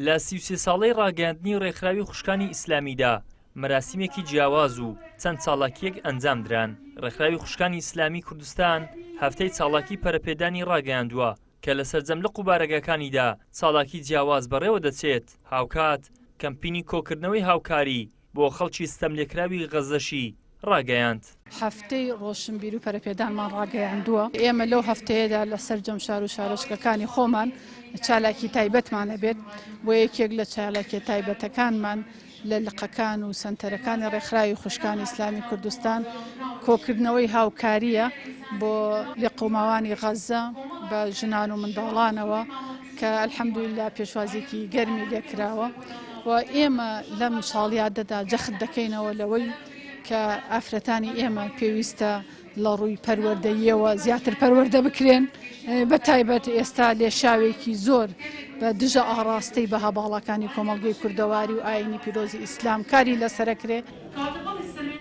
لە 33 ساڵەی ڕاگەاندنی ڕێکخراوی خوشکانی ئیسلامیدا مەراسیمێکی جیاواز و چەند چاڵاکیەک ئەنجام دران. ڕێکخراوی خوشکانی ئیسلامی کوردستان هەفتەی چاڵاکی پەرەپێدانی ڕاگەیاندووە کە لە سەرجەملق و بارەگەکانیدا چاڵاکی جیاواز بەڕێوە دەچێت. هاوکات کەمپینی کۆکردنەوەی هاوکاری بۆ خەڵکی ستەملێکراوی غەزەشی ڕاگەیاند. هەفتەی ڕۆشنبیر و پەرەپێدانمان ڕاگەیاندووە. ئێمە لەو هەفتەیەدا لە سەرجەم شار و شارۆچکەکانی خۆمان چالاکی تایبەتمانە بێت بۆ یەکێک لە چالاکی تایبەتەکانمان لە لقەکان و سنتەرەکانی ڕێکخراوی خوشکانی ئیسلامی کوردستان کۆکردنەوەی هاوکاریە بۆ لێقوماوانی غەزە بە ژنان و منداڵانەوە کە ئەلحەمدولیلا پێشوازێکی گەرمی لێکراوە و ئێمە لەم ساڵیادەدا جەخت دەکەینەوە لەوەی کە ئافرەتانی ئێمە پێویستە لە ڕووی پەروەردەییەوە زیاتر پەروەردە بکرێن بە تایبەت ئێستا لێشاوێکی زۆر بە دژە ئاڕاستەی بە هەباڵەکانی کۆمەڵگەی کوردەواری و ئاینی پیرۆزی ئیسلام کاری لەسەرەکرێ.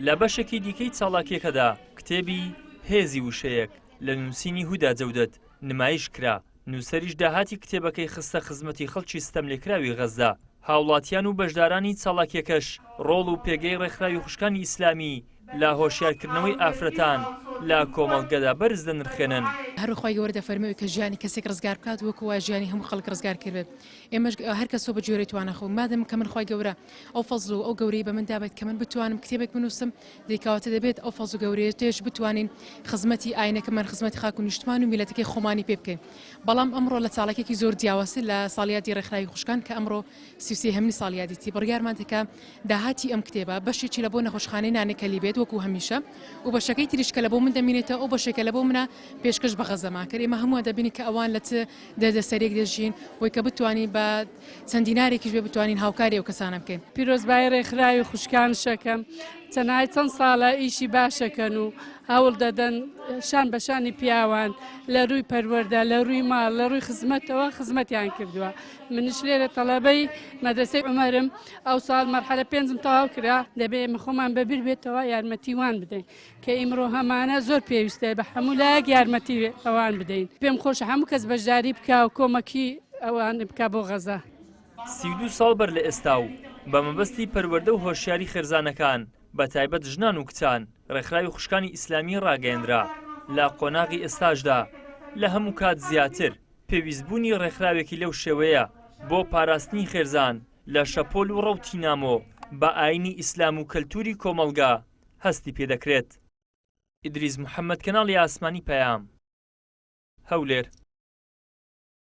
لە بەشێکی دیکەی چاڵاکیەکەدا کتێبی هێزی وشەیەک لە نووسینی هودا جەودەت نمایش کرا. نووسەریش داهاتی کتێبەکەی خستە خزمەتی خەڵکی ستەملێکراوی غەزە. هاوڵاتیان و بەشدارانی چاڵاکیەکەش ڕۆڵ و پێگەی ڕێکخراوی خوشکانی ئیسلامی لە هۆشیارکردنەوەی ئافرەتان لە کۆمەڵگەدا بەرز دەنرخێنن. هەروخوای گەورە دەفەرمێوی کە ژیانی کەسێک ڕزگار بکات وەکوە ژیانی هەموو خەڵک ڕزگار کرد. ئێمەش هەر کەسۆ بە جۆرەی توانەخۆ مادەم کە من خی گەورە ئەو فەزل و ئەو گەورەی بە من دابێت کە من بتوانم کتێبێک بنووسم دەیکاواتە دەبێت ئەو فەزل و گەورەیە تێش بتوانین خزمەتی ئاینەکەمان خزمەتی خاک و نیشتمان و میلەتەکەی خۆمانی پێ بکەین. بەڵام ئەمڕۆ لە چاڵێکی زۆر جیاواسی لە ساڵیاتی ڕێکخراوی خوشکان کە ئەمڕۆ 33 هەمنی ساڵیادیتی بڕیارمان دەکا داهاتی ئەم کتێبە بەشێکی لە بۆ نەخۆشخانەی نانەکەلی بێت وەکو هەمیشە و بەشەکەی تریشکە لە بۆ من دەمێنێتەوە ئەو بەشێکە لە بۆ منە پێشکەش بە غەزەما کرد. ئێمە هەموو دەبینی کە ئەوان لە دەردەسەرێک دەژین بۆی کە بتوانین بە چەند دینارێکیش بێ بتوانین هاوکاری ئەو کەسانە بکەین. پیرۆزبای ڕێکخراوی خوشکان شەکەم چەنای چەند ساڵە ئیشی باشەکەن و هەوڵ دەدەن شان بەشانی پیاوان لە ڕووی پەروەردە لە ڕووی ماڵ لە ڕووی خزمەتەوە خزمەتیان کردووە. منش لێرە تەڵەبەی مەدرسەی عومەرم ئەو ساڵ مەرحەلە پێنجم تەواو کرا دەبێ ئێمە خۆمان بەبیر بێتەوە یارمەتیوان بدەین کە ئیمڕۆ هەمانە زۆر پێویستە بە هەموو لایەک یارمەتی ئەوان بدەین. پێم خۆش هەموو کەس بەشداری بکا و کۆمەکی ئەوان بکا بۆ غەزە. 32 ساڵ بەر لە ئێستا و بە مەبەستی پەروەردە و هۆشیاری خێرزانەکان بە تایبەت ژنان و کچان ڕێکخراوی خوشکانی ئیسلامی ڕاگەیەندرا. لە قۆناغی ئێستاشدا لە هەموو کات زیاتر پێویستبوونی ڕێکخراوێکی لەو شێوەیە بۆ پاراستنی خێرزان لە شەپۆل و ڕەوتی نامۆ بە ئاینی ئیسلام و کەلتوری کۆمەڵگا هەستی پێدەکرێت. ئیدریس محەممەد کەناڵی ئاسمانی پەیام هەولێر.